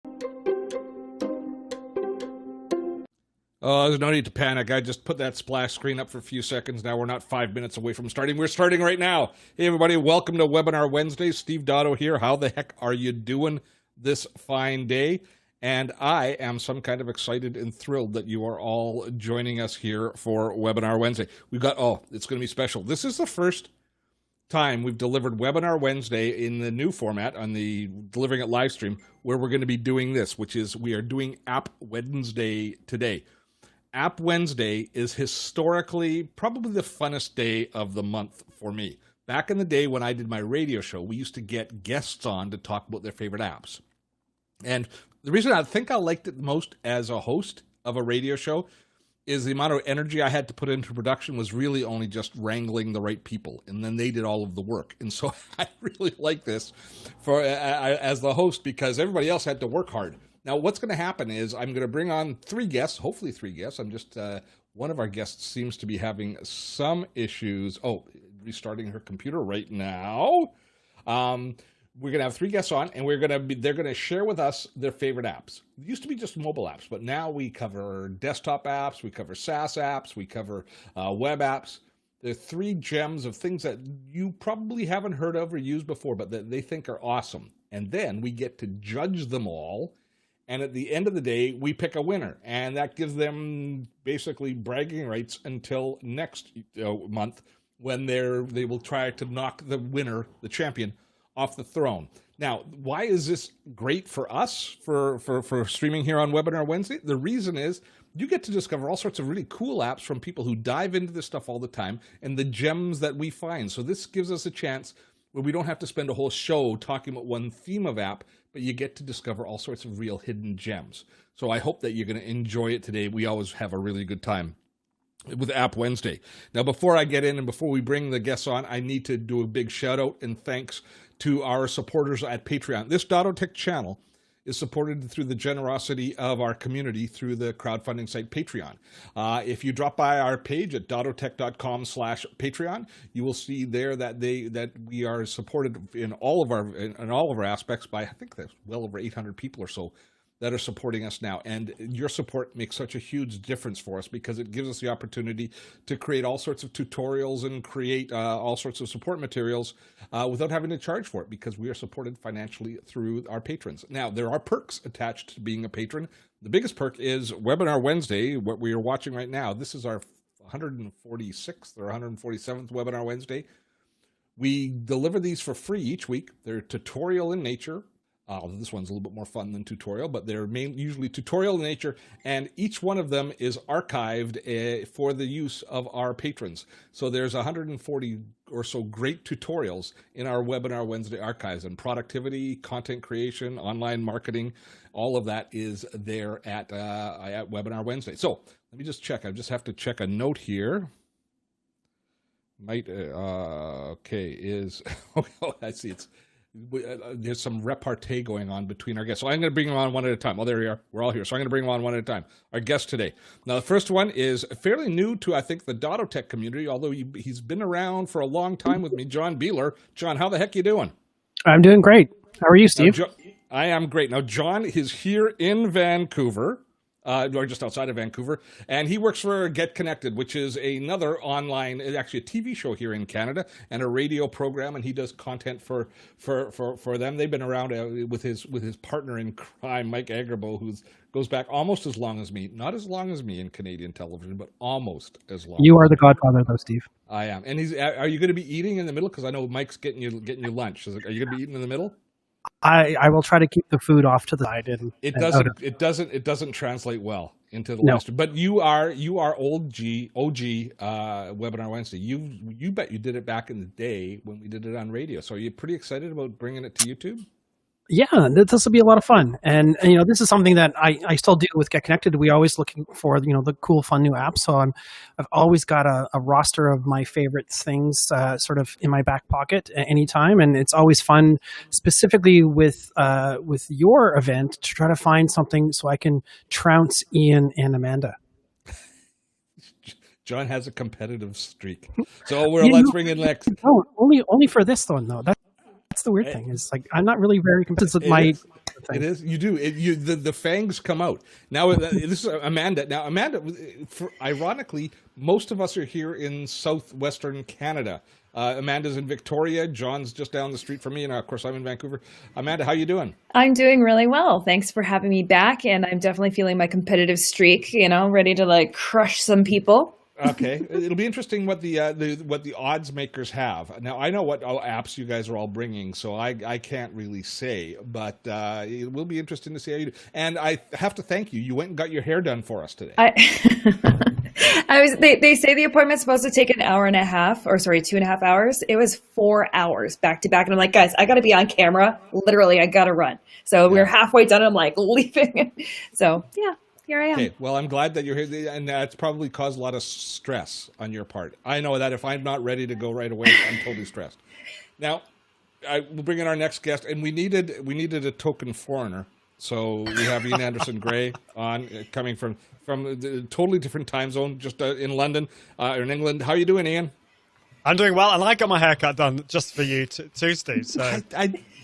Oh, there's no need to panic. I just put that splash screen up for a few seconds. Now we're not 5 minutes away from starting. We're starting right now. Hey, everybody. Welcome to Webinar Wednesday. Steve Dotto here. How the heck are you doing this fine day? And I am some kind of excited and thrilled that you are all joining us here for Webinar Wednesday. We've got, it's going to be special. This is the first time we've delivered Webinar Wednesday in the new format on the delivering it live stream, where we're going to be doing this, which is we are doing App Wednesday today. App Wednesday is historically probably the funnest day of the month for me. Back in the day when I did my radio show, we used to get guests on to talk about their favorite apps. And the reason I think I liked it most as a host of a radio show is the amount of energy I had to put into production was really only just wrangling the right people, and then they did all of the work. And so I really like this for as the host because everybody else had to work hard. Now, what's going to happen is I'm going to bring on 3 guests, hopefully 3 guests. I'm just, one of our guests seems to be having some issues. Oh, restarting her computer right now. We're going to have 3 guests on, and they're going to share with us their favorite apps. It used to be just mobile apps, but now we cover desktop apps, we cover SaaS apps, we cover web apps. There are 3 gems of things that you probably haven't heard of or used before, but that they think are awesome. And then we get to judge them all. And at the end of the day, we pick a winner, and that gives them basically bragging rights until next month when they will try to knock the winner, the champion, off the throne. Now, why is this great for us for streaming here on Webinar Wednesday? The reason is you get to discover all sorts of really cool apps from people who dive into this stuff all the time and the gems that we find. So this gives us a chance where we don't have to spend a whole show talking about one theme of app, but you get to discover all sorts of real hidden gems. So I hope that you're going to enjoy it today. We always have a really good time with App Wednesday. Now, before I get in and before we bring the guests on, I need to do a big shout out and thanks to our supporters at Patreon. This Dotto Tech channel is supported through the generosity of our community through the crowdfunding site Patreon. If you drop by our page at dottotech.com/Patreon, you will see there that we are supported in all of our aspects by, I think there's well over 800 people or so that are supporting us now. And your support makes such a huge difference for us because it gives us the opportunity to create all sorts of tutorials and create all sorts of support materials without having to charge for it because we are supported financially through our patrons. Now, there are perks attached to being a patron. The biggest perk is Webinar Wednesday, what we are watching right now. This is our 146th or 147th Webinar Wednesday. We deliver these for free each week. They're tutorial in nature. This one's a little bit more fun than tutorial, but they're usually tutorial in nature, and each one of them is archived for the use of our patrons. So there's 140 or so great tutorials in our Webinar Wednesday archives, and productivity, content creation, online marketing, all of that is there at Webinar Wednesday. So let me just check. I just have to check a note here. Okay, I see it's... there's some repartee going on between our guests. So I'm going to bring them on one at a time. Oh, there we are. We're all here. So I'm going to bring them on one at a time. Our guest today. Now, the first one is fairly new to, I think, the Dotto Tech community, although he's been around for a long time with me, John Beeler. John, how the heck you doing? I'm doing great. How are you, Steve? I am great. Now, John is here in Vancouver. Or just outside of Vancouver, and he works for Get Connected, which is another online, actually a TV show here in Canada, and a radio program, and he does content for them. They've been around with his partner in crime, Mike Agrabo, who goes back almost as long as me, not as long as me in Canadian television, but almost as long. You are the godfather, though, Steve. I am, and are you going to be eating in the middle? Because I know Mike's getting you lunch. Are you going to be eating in the middle? I will try to keep the food off to the side. It doesn't translate well into the last. But you are OG Webinar Wednesday. You bet you did it back in the day when we did it on radio. So are you pretty excited about bringing it to YouTube? Yeah, this will be a lot of fun. And this is something that I still do with Get Connected. We always looking for, the cool, fun new apps. So I've always got a roster of my favorite things sort of in my back pocket at any time. And it's always fun, specifically with your event, to try to find something so I can trounce Ian and Amanda. John has a competitive streak. So let's bring in Lex. No, only for this one, though. That's the weird thing is, like, I'm not really very competitive. It is. You do. The fangs come out. Now, this is Amanda. Now, Amanda, ironically, most of us are here in southwestern Canada. Amanda's in Victoria. John's just down the street from me. And, of course, I'm in Vancouver. Amanda, how you doing? I'm doing really well. Thanks for having me back. And I'm definitely feeling my competitive streak, ready to like crush some people. Okay, it'll be interesting what the odds makers have. Now I know what apps you guys are all bringing, so I can't really say, but it will be interesting to see how you do. And I have to thank you. You went and got your hair done for us today. They say the appointment's supposed to take an hour and a half, or sorry, 2.5 hours. It was 4 hours back to back, and I'm like, guys, I got to be on camera. Literally, I got to run. So we're halfway done. I'm like leaving. So yeah. Here I am. Okay, well, I'm glad that you're here, and that's probably caused a lot of stress on your part. I know that if I'm not ready to go right away, I'm totally stressed. Now, we'll bring in our next guest, and we needed a token foreigner, so we have Ian Anderson Gray on, coming from a totally different time zone, just in London, or in England. How are you doing, Ian? I'm doing well, and I got my haircut done just for you too, Steve. So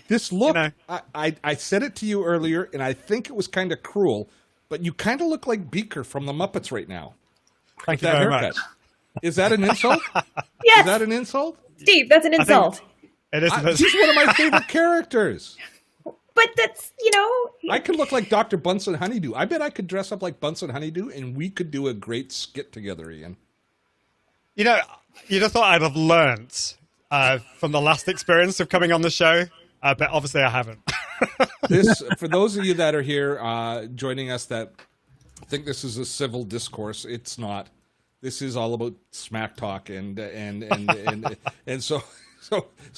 this look, I said it to you earlier, and I think it was kind of cruel. But you kind of look like Beaker from the Muppets right now. Thank you very much. Is that an insult? Yes. Is that an insult? Steve, that's an insult. It is. He's one of my favorite characters. But that's, I could look like Dr. Bunsen Honeydew. I bet I could dress up like Bunsen Honeydew, and we could do a great skit together, Ian. You'd have thought I'd have learnt from the last experience of coming on the show, but obviously I haven't. This, for those of you that are here joining us that think this is a civil discourse, it's not. This is all about smack talk, and so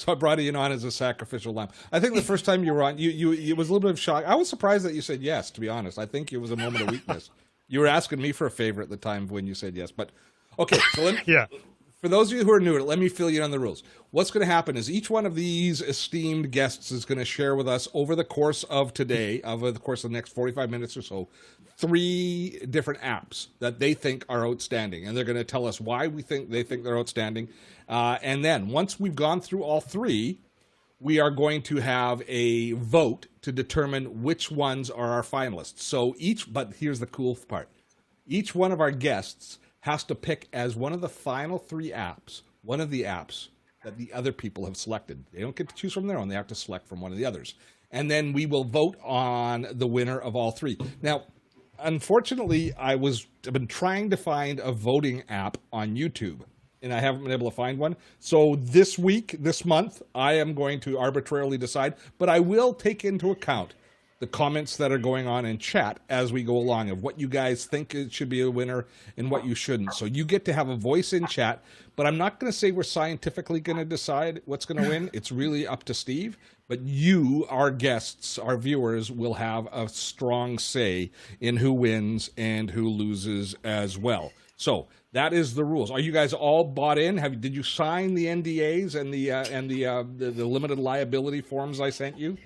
I brought Ian on as a sacrificial lamb. I think the first time you were on, you it was a little bit of shock. I was surprised that you said yes, to be honest. I think it was a moment of weakness. You were asking me for a favor at the time when you said yes, but okay. So for those of you who are new, let me fill you in on the rules. What's going to happen is each one of these esteemed guests is going to share with us over the course of today, over the course of the next 45 minutes or so, 3 different apps that they think are outstanding. And they're going to tell us why they think they're outstanding. And then once we've gone through all 3, we are going to have a vote to determine which ones are our finalists. So but here's the cool part. Each one of our guests has to pick as one of the final 3 apps, one of the apps that the other people have selected. They don't get to choose from their own. They have to select from one of the others. And then we will vote on the winner of all 3. Now, unfortunately, I've been trying to find a voting app on YouTube, and I haven't been able to find one. So this month, I am going to arbitrarily decide, but I will take into account the comments that are going on in chat as we go along of what you guys think it should be a winner and what you shouldn't. So you get to have a voice in chat, but I'm not going to say we're scientifically going to decide what's going to win. It's really up to Steve, but you, our guests, our viewers, will have a strong say in who wins and who loses as well. So that is the rules. Are you guys all bought in? Did you sign the NDAs and the limited liability forms I sent you?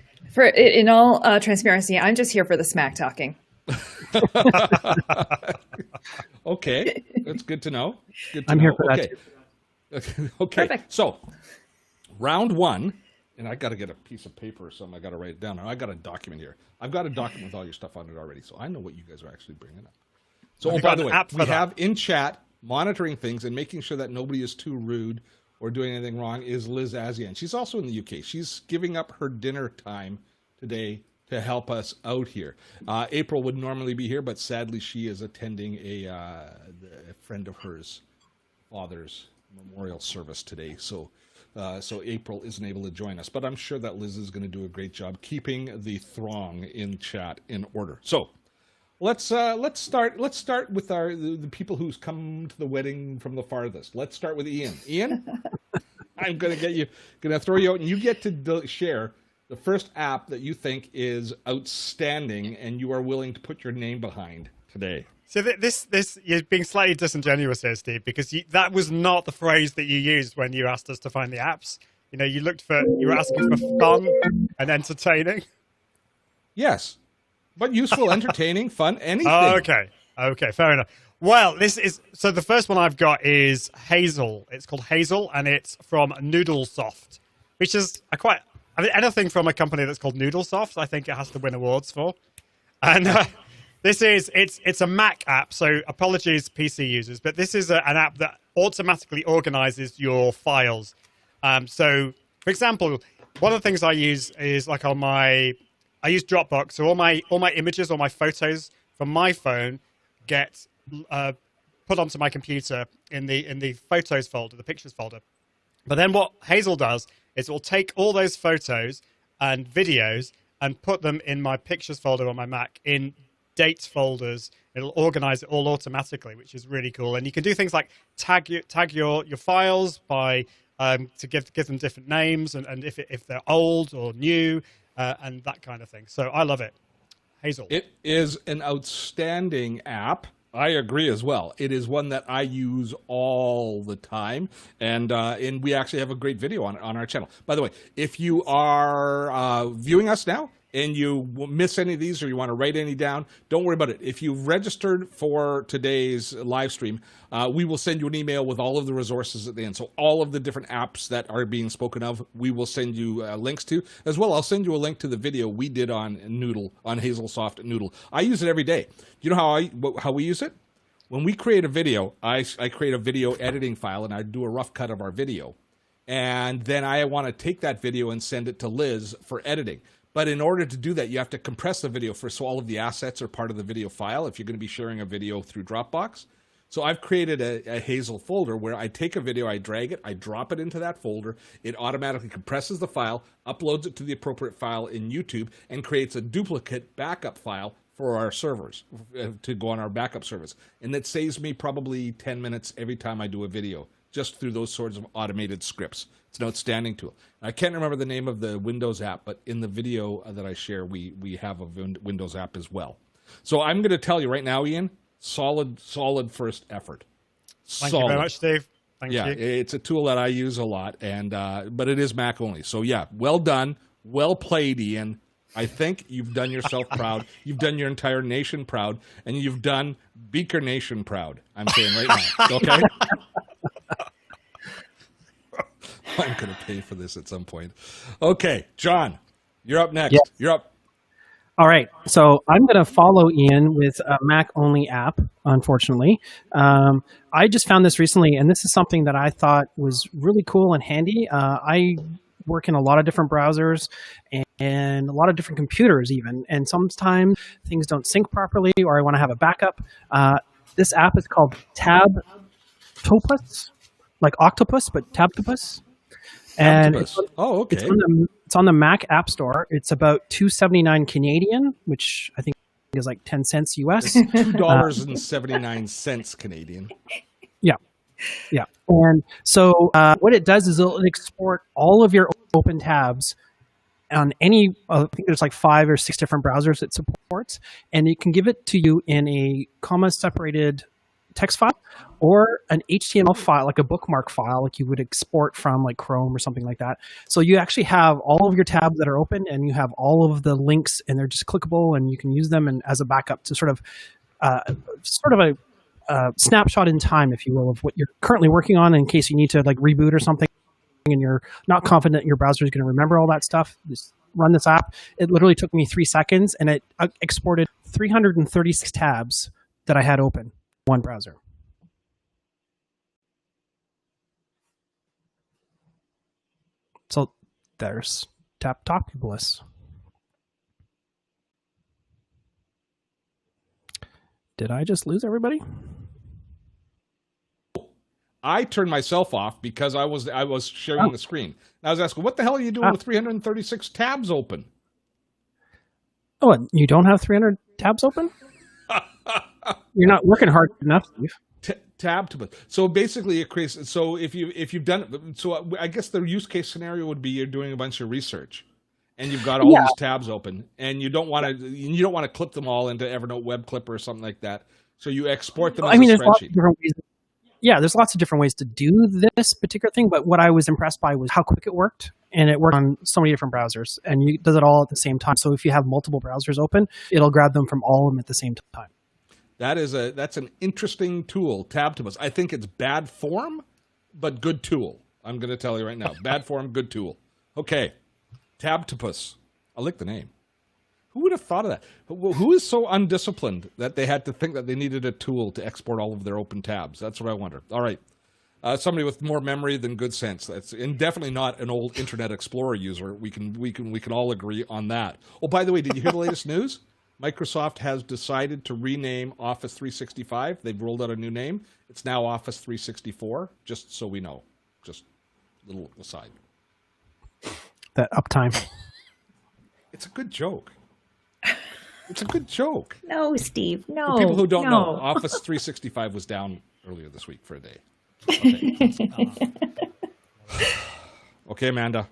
In all transparency, I'm just here for the smack talking. Okay, that's good to know. I'm here for that too. Okay. Perfect. So round 1, and I got to get a piece of paper or something. I got to write it down. I got a document here. I've got a document with all your stuff on it already, so I know what you guys are actually bringing up. So, by the way, we have in chat monitoring things and making sure that nobody is too rude or doing anything wrong is Liz Azian. She's also in the UK. She's giving up her dinner time today to help us out here. April would normally be here, but sadly she is attending a friend of hers father's memorial service today. So April isn't able to join us, but I'm sure that Liz is going to do a great job keeping the throng in chat in order. So let's start with the people who's come to the wedding from the farthest. Let's start with Ian. Ian, I'm going to throw you out, and you get to share the first app that you think is outstanding and you are willing to put your name behind today. So this you're being slightly disingenuous here, Steve, because that was not the phrase that you used when you asked us to find the apps. You were asking for fun and entertaining. Yes. But useful, entertaining, fun, anything. Okay, fair enough. Well, so the first one I've got is Hazel. It's called Hazel, and it's from Noodlesoft, which is I mean, anything from a company that's called Noodlesoft, I think it has to win awards for. And it's a Mac app, so apologies PC users, but this is an app that automatically organizes your files. So, for example, one of the things I use is like I use Dropbox, so all my images, all my photos from my phone get put onto my computer in the photos folder, the pictures folder. But then what Hazel does is it will take all those photos and videos and put them in my pictures folder on my Mac in dates folders. It'll organize it all automatically, which is really cool. And you can do things like tag your files by to give them different names and if they're old or new and that kind of thing. So I love it. Hazel. It is an outstanding app. I agree as well. It is one that I use all the time, and we actually have a great video on our channel. By the way, if you are viewing us now and you miss any of these or you want to write any down, don't worry about it. If you've registered for today's live stream, we will send you an email with all of the resources at the end. So all of the different apps that are being spoken of, we will send you links to. As well, I'll send you a link to the video we did on Noodle, on Hazelsoft Noodle. I use it every day. You know how we use it? When we create a video, I create a video editing file, and I do a rough cut of our video. And then I want to take that video and send it to Liz for editing. But in order to do that, you have to compress the video first, so all of the assets are part of the video file if you're going to be sharing a video through Dropbox. So I've created a Hazel folder where I take a video, I drag it, I drop it into that folder, it automatically compresses the file, uploads it to the appropriate file in YouTube, and creates a duplicate backup file for our servers to go on our backup service. And that saves me probably 10 minutes every time I do a video, just through those sorts of automated scripts. It's an outstanding tool. I can't remember the name of the Windows app, but in the video that I share, we have a Windows app as well. So I'm going to tell you right now, Ian, solid first effort. Thank you very much, Steve. Thank you. Yeah, it's a tool that I use a lot, and but it is Mac only. So yeah, well done, well played, Ian. I think you've done yourself proud. You've done your entire nation proud, and you've done Beaker Nation proud. I'm saying right now, okay? I'm going to pay for this at some point. Okay, John, you're up next. Yes. You're up. All right, so I'm going to follow Ian with a Mac-only app, unfortunately. I just found this recently, and this is something that I thought was really cool and handy. I work in a lot of different browsers and a lot of different computers even, and sometimes things don't sync properly or I want to have a backup. This app is called TabTopus, like octopus, but TabTopus. And it's okay. It's on the Mac App Store. It's about $2.79 Canadian, which I think is like 10 cents US. $2.79 Canadian. Yeah. Yeah. And so what it does is it'll export all of your open tabs on any, I think there's like 5 or 6 different browsers it supports, and it can give it to you in a comma-separated text file or an HTML file, like a bookmark file, like you would export from like Chrome or something like that. So you actually have all of your tabs that are open, and you have all of the links, and they're just clickable, and you can use them and as a backup to sort of a snapshot in time, if you will, of what you're currently working on in case you need to like reboot or something and you're not confident your browser is going to remember all that stuff. Just run this app. It literally took me 3 seconds, and it exported 336 tabs that I had open in one browser. So there's TabTopus. Did I just lose everybody? I turned myself off because I was sharing the screen. I was asking, what the hell are you doing with 336 tabs open? Oh, and you don't have 300 tabs open? You're not working hard enough, Steve. TabTopus. So basically, it creates. So if you've done it, so I guess the use case scenario would be you're doing a bunch of research, and you've got all these tabs open, and you don't want to clip them all into Evernote Web Clipper or something like that. So you export them as a there's spreadsheet. lots of different ways. Yeah, there's lots of different ways to do this particular thing, but what I was impressed by was how quick it worked, and it worked on so many different browsers, and it does it all at the same time. So if you have multiple browsers open, it'll grab them from all of them at the same time. That's an interesting tool, TabTopus. I think it's bad form, but good tool. I'm going to tell you right now, bad form, good tool. Okay, TabTopus. I like the name. Who would have thought of that? Who is so undisciplined that they had to think that they needed a tool to export all of their open tabs? That's what I wonder. All right. Somebody with more memory than good sense. And definitely not an old Internet Explorer user. We can all agree on that. Oh, by the way, did you hear the latest news? Microsoft has decided to rename Office 365. They've rolled out a new name. It's now Office 364, just so we know. Just a little aside. That uptime. It's a good joke. It's a good joke. No, Steve, no. For people who don't know, Office 365 was down earlier this week for a day. Okay, okay, Amanda.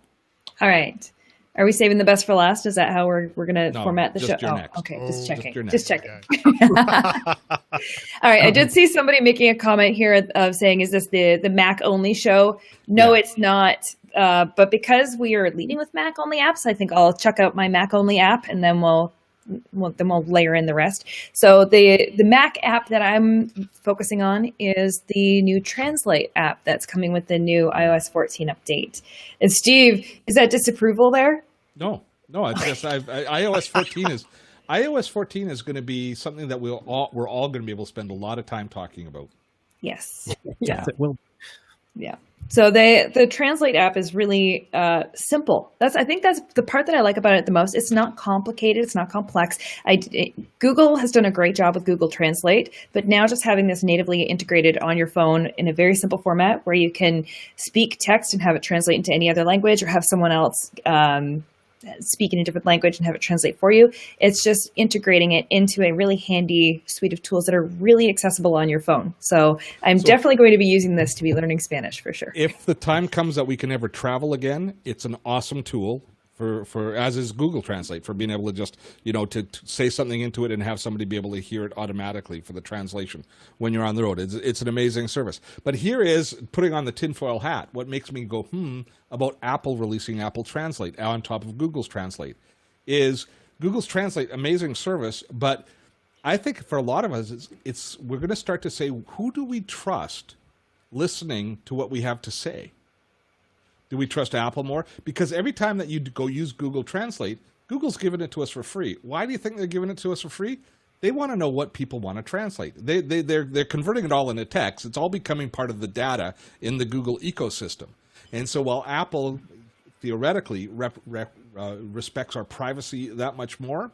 All right. Are we saving the best for last? Is that how we're going to format the show? Your next. Okay, just checking. Just checking. All right. I did see somebody making a comment here of saying, is this the Mac only show? No, it's not. But because we are leading with Mac only apps, I think I'll check out my Mac only app and then we'll layer in the rest. So the Mac app that I'm focusing on is the new Translate app that's coming with the new iOS 14 update. And Steve, is that disapproval there? No. It's just iOS 14 is going to be something that we're all going to be able to spend a lot of time talking about. Yes. Yes, it will. Yeah. So the Translate app is really simple. I think that's the part that I like about it the most. It's not complicated. It's not complex. Google has done a great job with Google Translate, but now just having this natively integrated on your phone in a very simple format where you can speak text and have it translate into any other language, or have someone else speak in a different language and have it translate for you. It's just integrating it into a really handy suite of tools that are really accessible on your phone. So I'm definitely going to be using this to be learning Spanish for sure. If the time comes that we can ever travel again, it's an awesome tool for as is Google Translate, for being able to just, to say something into it and have somebody be able to hear it automatically for the translation when you're on the road. It's an amazing service. But here is putting on the tinfoil hat. What makes me go, about Apple releasing Apple Translate on top of Google's Translate is Google's Translate, amazing service, but I think for a lot of us, we're going to start to say, who do we trust listening to what we have to say? Do we trust Apple more? Because every time that you go use Google Translate, Google's giving it to us for free. Why do you think they're giving it to us for free? They want to know what people want to translate. They're converting it all into text. It's all becoming part of the data in the Google ecosystem. And so while Apple theoretically respects our privacy that much more,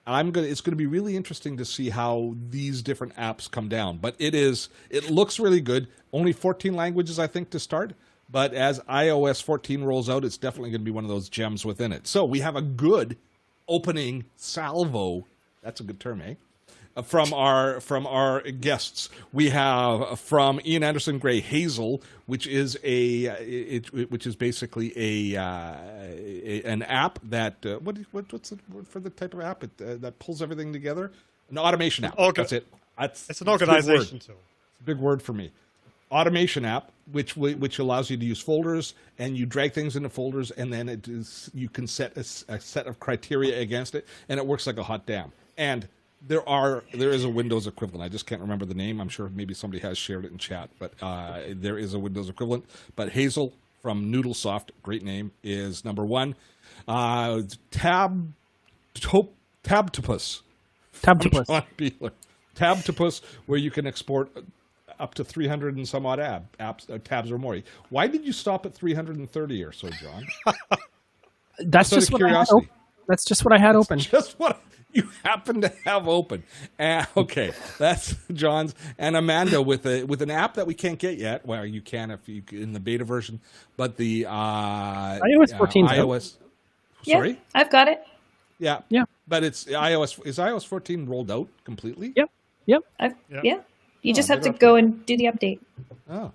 it's going to be really interesting to see how these different apps come down. But it looks really good. Only 14 languages, I think, to start. But as iOS 14 rolls out, it's definitely going to be one of those gems within it. So we have a good opening salvo. That's a good term, eh? From our guests. We have from Ian Anderson Gray, Hazel, which is basically an app that what's the word for the type of app that pulls everything together? An automation app. That's it. It's an organization tool. It's a big word for me. Automation app, which allows you to use folders, and you drag things into folders, and then you can set a set of criteria against it, and it works like a hot damn. And there is a Windows equivalent. I just can't remember the name. I'm sure maybe somebody has shared it in chat, but there is a Windows equivalent. But Hazel from Noodlesoft, great name, is number one. TabTopus. TabTopus. John Beeler. TabTopus, where you can export up to 300 and some odd tabs or more. Why did you stop at 330 or so, John? That's just what I had open. That's just what I had open. Just what you happen to have open. Okay, that's John's. And Amanda with an app that we can't get yet. Well, you can if you in the beta version, but the iOS 14. iOS. Yeah, sorry, I've got it. Yeah. But it's iOS. Is iOS 14 rolled out completely? Yep. Yeah. You just have to go and do the update. Oh.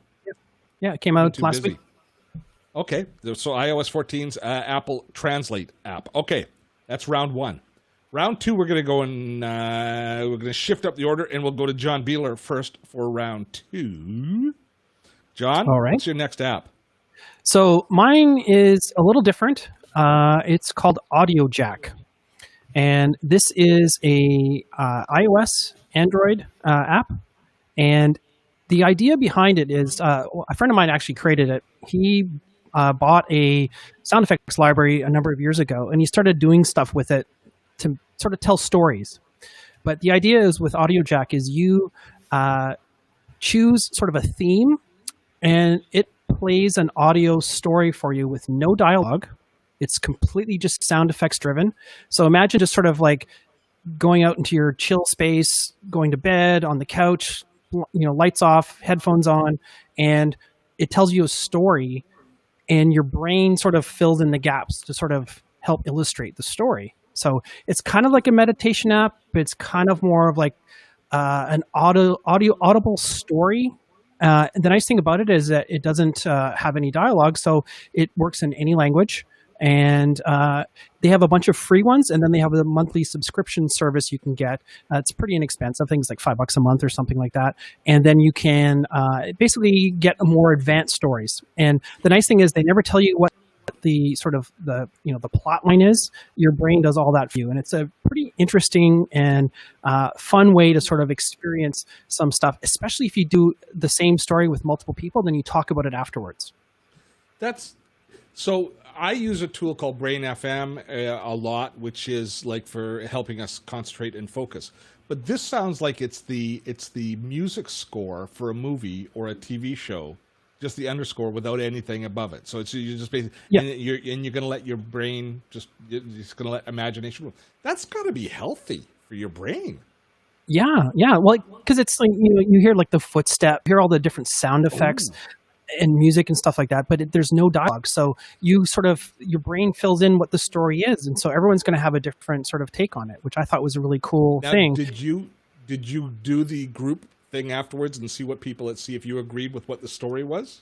Yeah, it came out last week. Okay, so iOS 14's Apple Translate app. Okay, that's round one. Round two, we're going to go and we're going to shift up the order, and we'll go to John Beeler first for round two. John, all right. What's your next app? So mine is a little different. It's called Audio Jack. And this is a iOS, Android app. And the idea behind it is a friend of mine actually created it. He bought a sound effects library a number of years ago, and he started doing stuff with it to sort of tell stories. But the idea is with AudioJack is you choose sort of a theme, and it plays an audio story for you with no dialogue. It's completely just sound effects driven. So imagine just sort of like going out into your chill space, going to bed on the couch, lights off, headphones on, and it tells you a story, and your brain sort of fills in the gaps to sort of help illustrate the story. So it's kind of like a meditation app, but it's kind of more of like an audible story. The nice thing about it is that it doesn't have any dialogue, so it works in any language. And they have a bunch of free ones, and then they have a monthly subscription service you can get. It's pretty inexpensive, things like $5 a month or something like that. And then you can basically get more advanced stories. And the nice thing is they never tell you what the sort of the plot line is. Your brain does all that for you, and it's a pretty interesting and fun way to sort of experience some stuff, especially if you do the same story with multiple people, then you talk about it afterwards. So I use a tool called Brain FM a lot, which is like for helping us concentrate and focus. But this sounds like it's the music score for a movie or a TV show, just the underscore without anything above it. So you're just basically, and you're going to let your brain you're just going to let imagination move. That's got to be healthy for your brain. Yeah. Well, because it's like you hear like the footstep, hear all the different sound effects. Ooh. And music and stuff like that, but there's no dialogue. So your brain fills in what the story is. And so everyone's going to have a different sort of take on it, which I thought was a really cool thing. Did you do the group thing afterwards and see if you agreed with what the story was?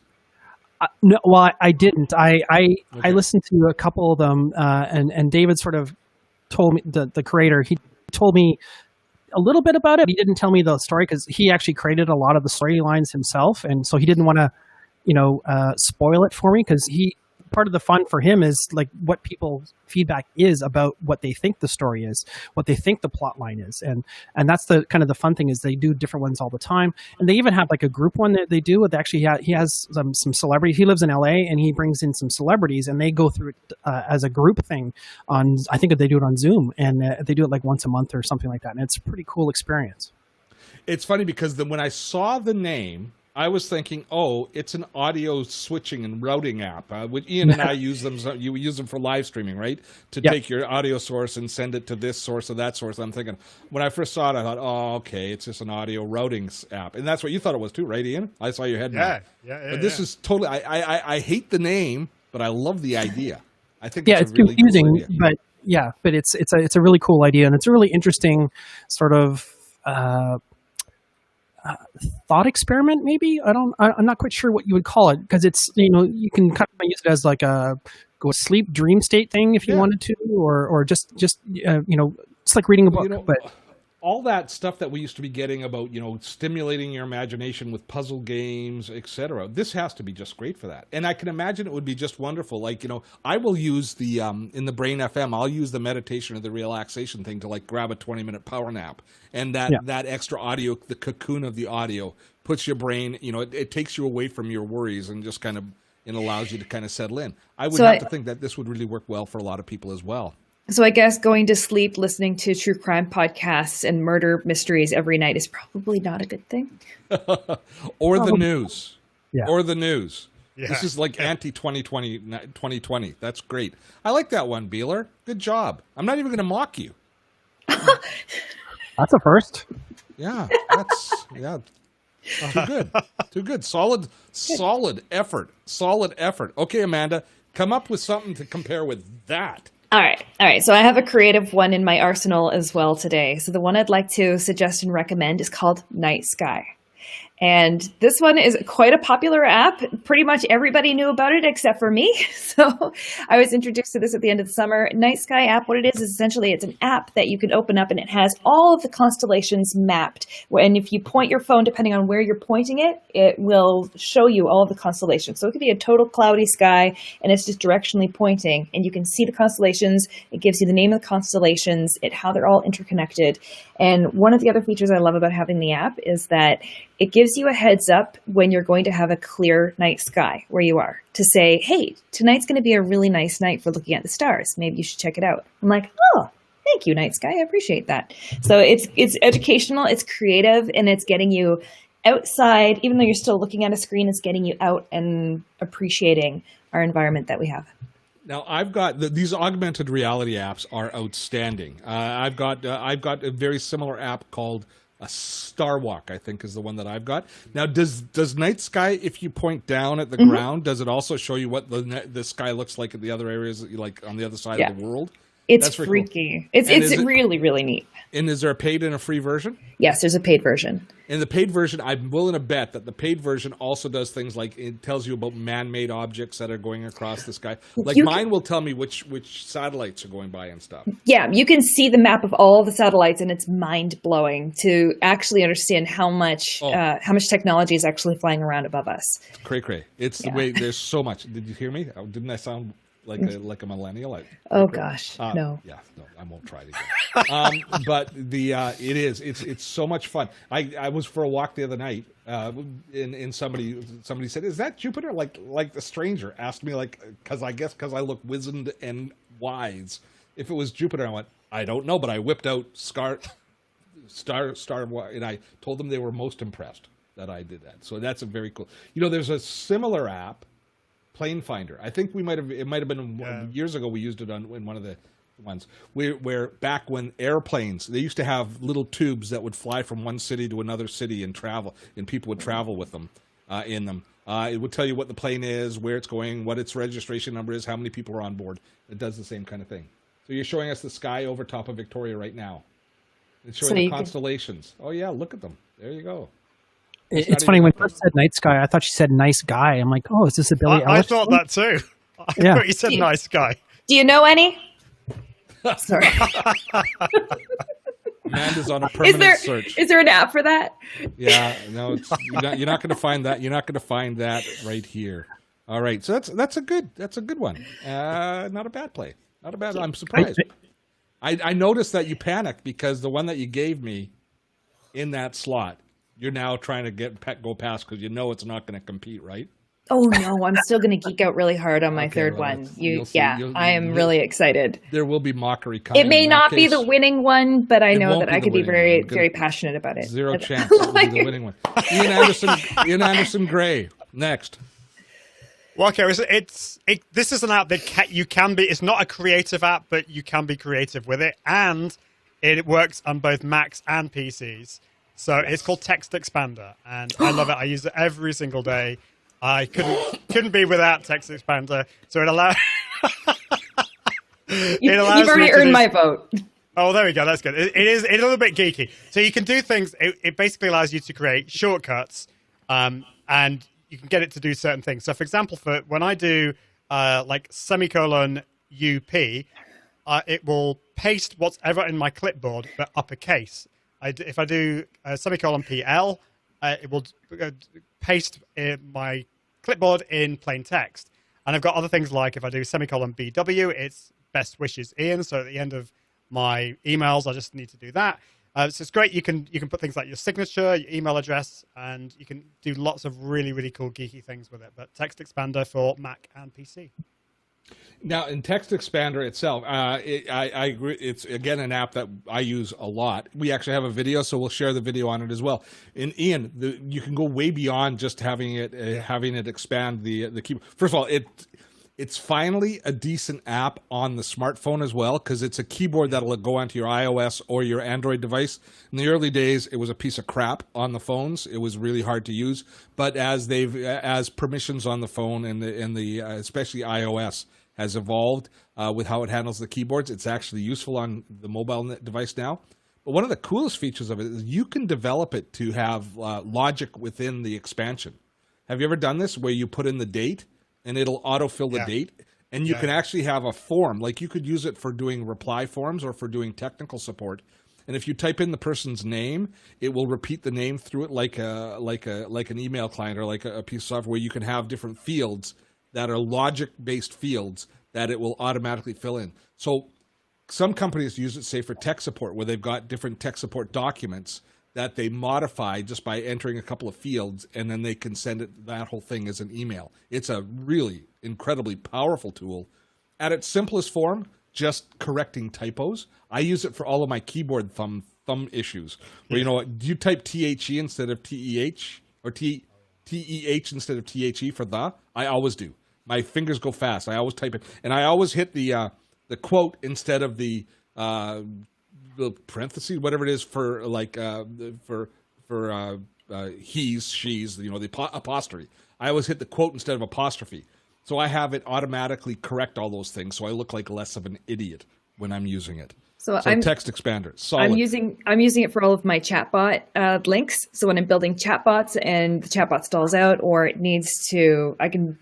No, well, I didn't. I listened to a couple of them, and David sort of told me, the creator, he told me a little bit about it. He didn't tell me the story because he actually created a lot of the storylines himself. And so he didn't want to spoil it for me, because part of the fun for him is like what people's feedback is about what they think the story is, what they think the plot line is. And that's the kind of the fun thing is they do different ones all the time. And they even have like a group one that they do with actually, he has some celebrities. He lives in LA and he brings in some celebrities and they go through it as a group thing on, I think they do it on Zoom, and they do it like once a month or something like that. And it's a pretty cool experience. It's funny because when I saw the name, I was thinking, it's an audio switching and routing app. Ian and I use them. You use them for live streaming, right? To take your audio source and send it to this source or that source. I'm thinking, when I first saw it, I thought, okay, it's just an audio routing app. And that's what you thought it was too, right, Ian? I saw your head. Yeah. But this is totally, I hate the name, but I love the idea. I think it's really confusing, cool idea. but it's a really cool idea, and it's a really interesting sort of thought experiment, maybe. I'm not quite sure what you would call it, because it's you can kind of use it as like a sleep dream state thing if you wanted to, or just it's like reading a book. But all that stuff that we used to be getting about stimulating your imagination with puzzle games, etc. This has to be just great for that. And I can imagine it would be just wonderful. Like I will use the in the Brain FM, I'll use the meditation or the relaxation thing to like grab a 20-minute power nap, and that extra audio, the cocoon of the audio, puts your brain, it takes you away from your worries and just kind of it allows you to kind of settle in. I would have to think that this would really work well for a lot of people as well. So I guess going to sleep listening to true crime podcasts and murder mysteries every night is probably not a good thing. Or the news. Yeah. Or the news. Yeah. This is like anti-2020. That's great. I like that one, Beeler. Good job. I'm not even going to mock you. That's a first. Yeah. Too good. Too good. Solid effort. Solid effort. Okay, Amanda, come up with something to compare with that. All right. So I have a creative one in my arsenal as well today. So the one I'd like to suggest and recommend is called Night Sky. And this one is quite a popular app. Pretty much everybody knew about it except for me. So I was introduced to this at the end of the summer. Night Sky app, what it is essentially it's an app that you can open up and it has all of the constellations mapped. And if you point your phone, depending on where you're pointing it, it will show you all of the constellations. So it could be a total cloudy sky and it's just directionally pointing and you can see the constellations. It gives you the name of the constellations, how they're all interconnected. And one of the other features I love about having the app is that it gives gives you a heads up when you're going to have a clear night sky where you are, to say, hey, tonight's going to be a really nice night for looking at the stars. Maybe you should check it out. I'm like, oh, thank you, night sky. I appreciate that. So it's educational, it's creative, and it's getting you outside. Even though you're still looking at a screen, it's getting you out and appreciating our environment that we have. Now I've got these augmented reality apps are outstanding. I've got a very similar app called a Star Walk, I think is the one that I've got. Now, does Night Sky, if you point down at the ground, does it also show you what the sky looks like at the other areas, like on the other side of the world? It's freaky. Cool. It's really, really neat. And is there a paid and a free version? Yes, there's a paid version. In the paid version, I'm willing to bet that the paid version also does things like it tells you about man-made objects that are going across the sky. Like mine will tell me which satellites are going by and stuff. Yeah, you can see the map of all the satellites, and it's mind-blowing to actually understand how much technology is actually flying around above us. It's cray-cray. It's the way there's so much. Did you hear me? Didn't I sound like a millennial? Gosh, no. Yeah, no, I won't try it again. But it's so much fun. I was for a walk the other night, and somebody said, "Is that Jupiter?" Like the stranger asked me, because I look wizened and wise. If it was Jupiter, I went, I don't know, but I whipped out Star, and I told them they were most impressed that I did that. So that's a very cool. There's a similar app, Plane Finder. I think it might have been years ago. We used it in one of the ones where back when airplanes, they used to have little tubes that would fly from one city to another city and travel, and people would travel with them in them. It would tell you what the plane is, where it's going, what its registration number is, how many people are on board. It does the same kind of thing. So you're showing us the sky over top of Victoria right now. It's showing the constellations. Oh yeah, look at them. There you go. It's funny, when you first said night sky, I thought she said nice guy. I'm like, oh, is this a Billy Ellis? I thought that too. I thought you said nice guy. Do you know any? Sorry. Amanda's on a permanent search. Is there an app for that? Yeah, no, you're not going to find that. You're not going to find that right here. All right, so that's a good one. Not a bad play. Not a bad. I'm surprised. I noticed that you panicked because the one that you gave me in that slot, you're now trying to go past because it's not going to compete, right? Oh no, I'm still going to geek out really hard on my third one. I am really excited. There will be mockery coming. It may not be the winning one, but I know that I could be very, very passionate about it. Zero chance it will be the winning one. Ian Anderson Gray, next. Well, okay, this is an app that you can be. It's not a creative app, but you can be creative with it, and it works on both Macs and PCs. So it's called Textexpander, and I love it. I use it every single day. I couldn't be without Textexpander. So it allows. You've already earned my vote. Oh, there we go. That's good. It's a little bit geeky. So you can do things. It basically allows you to create shortcuts, and you can get it to do certain things. So, for example, when I do semicolon UP, it will paste whatever in my clipboard, but uppercase. If I do semicolon PL, it will paste my clipboard in plain text. And I've got other things like if I do semicolon BW, it's best wishes Ian. So at the end of my emails, I just need to do that. So it's great. You can put things like your signature, your email address, and you can do lots of really, really cool geeky things with it. But Textexpander for Mac and PC. Now, in Textexpander itself, I agree. It's, again, an app that I use a lot. We actually have a video, so we'll share the video on it as well. And Ian, you can go way beyond just having it expand the keyboard. First of all, it's finally a decent app on the smartphone as well, because it's a keyboard that'll go onto your iOS or your Android device. In the early days, it was a piece of crap on the phones. It was really hard to use. But as permissions on the phone and the especially iOS has evolved with how it handles the keyboards, it's actually useful on the mobile device now. But one of the coolest features of it is you can develop it to have logic within the expansion. Have you ever done this where you put in the date and it'll autofill the date? And you can actually have a form. Like you could use it for doing reply forms or for doing technical support. And if you type in the person's name, it will repeat the name through it like an email client or like a piece of software where you can have different fields that are logic-based fields that it will automatically fill in. So some companies use it, say, for tech support, where they've got different tech support documents that they modify just by entering a couple of fields, and then they can send that whole thing as an email. It's a really incredibly powerful tool. At its simplest form, just correcting typos. I use it for all of my keyboard thumb issues. Where, you know, do you type THE instead of TEH, or TEH instead of THE for the? I always do. My fingers go fast. I always type it, and I always hit the quote instead of the parentheses, whatever it is for like he's, she's, you know, the apostrophe. I always hit the quote instead of apostrophe. So I have it automatically correct all those things, so I look like less of an idiot when I'm using it. So I'm Textexpander, solid. I'm using it for all of my chatbot links. So when I'm building chatbots and the chatbot stalls out, or it needs to, I can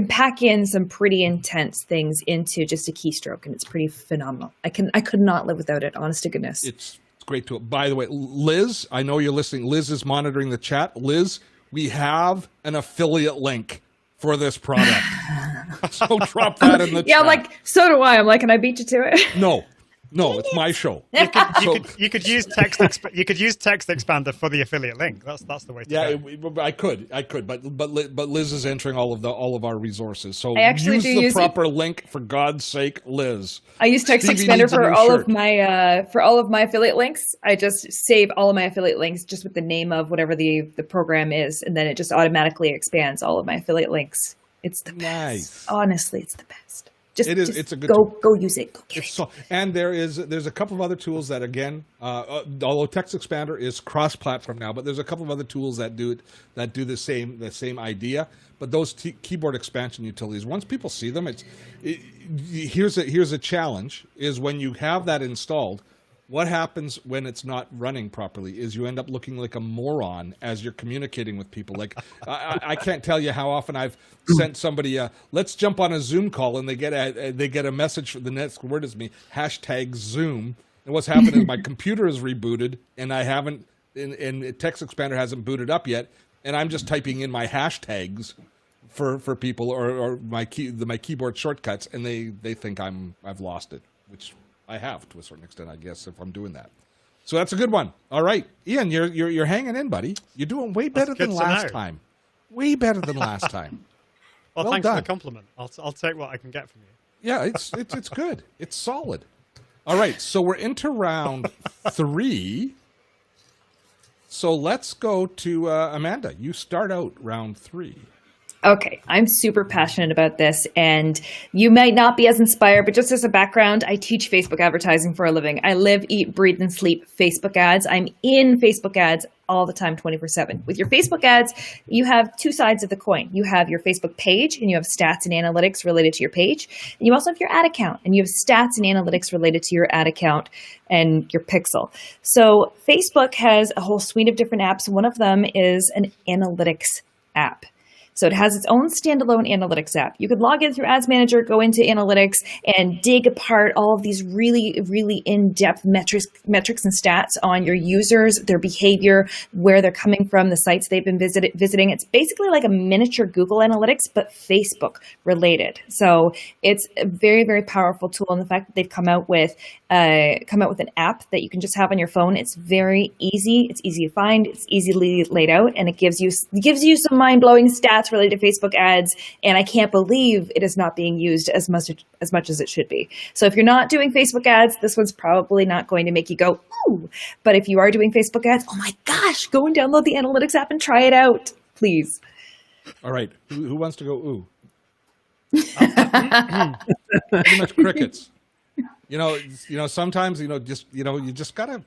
pack in some pretty intense things into just a keystroke, and it's pretty phenomenal. I could not live without it, honest to goodness. It's great tool. By the way, Liz, I know you're listening. Liz is monitoring the chat. Liz, we have an affiliate link for this product. So drop that in the chat. Yeah, I'm like, so do I. I'm like, can I beat you to it? No, it's my show. You could use Textexpander for the affiliate link. That's the way to go. I could, but Liz is entering all of our resources. So I actually use do the use proper link, for God's sake, Liz. I use Textexpander for all of my affiliate links. I just save all of my affiliate links just with the name of whatever the program is, and then it just automatically expands all of my affiliate links. It's the best. Nice. Honestly, it's the best. It's a good tool. Go use it. Go get it. And there's a couple of other tools that, again, although Textexpander is cross-platform now, but there's a couple of other tools that do the same idea. But those keyboard expansion utilities, once people see them, here's a challenge: is when you have that installed, what happens when it's not running properly is you end up looking like a moron as you're communicating with people. Like, I can't tell you how often I've sent somebody let's jump on a Zoom call, and they get a message. The next word is me, #Zoom. And what's happened is my computer is rebooted, and I haven't, and Textexpander hasn't booted up yet, and I'm just typing in my hashtags for people, or my keyboard shortcuts, and they think I've lost it, which I have to a certain extent, I guess, if I'm doing that. So that's a good one. All right, Ian, you're hanging in, buddy. You're doing way better than last time. Way better than last time. Well, thanks for the compliment. I'll take what I can get from you. Yeah, it's good. It's solid. All right, so we're into round 3. So let's go to Amanda. You start out round 3. Okay, I'm super passionate about this, and you might not be as inspired, but just as a background, I teach Facebook advertising for a living. I live, eat, breathe, and sleep Facebook ads. I'm in Facebook ads all the time, 24/7. With your Facebook ads, you have two sides of the coin. You have your Facebook page, and you have stats and analytics related to your page. And you also have your ad account, and you have stats and analytics related to your ad account and your pixel. So Facebook has a whole suite of different apps. One of them is an analytics app. So it has its own standalone analytics app. You could log in through Ads Manager, go into analytics, and dig apart all of these really, really in-depth metrics and stats on your users, their behavior, where they're coming from, the sites they've been visiting. It's basically like a miniature Google Analytics, but Facebook related. So it's a very, very powerful tool. And the fact that they've come out with an app that you can just have on your phone, it's very easy. It's easy to find. It's easily laid out, and it gives you some mind-blowing stats related to Facebook ads, and I can't believe it is not being used as much as it should be. So if you're not doing Facebook ads, this one's probably not going to make you go, ooh. But if you are doing Facebook ads, oh my gosh, go and download the analytics app and try it out, please. All right, who wants to go ooh? Pretty much crickets. You know, sometimes, you just gotta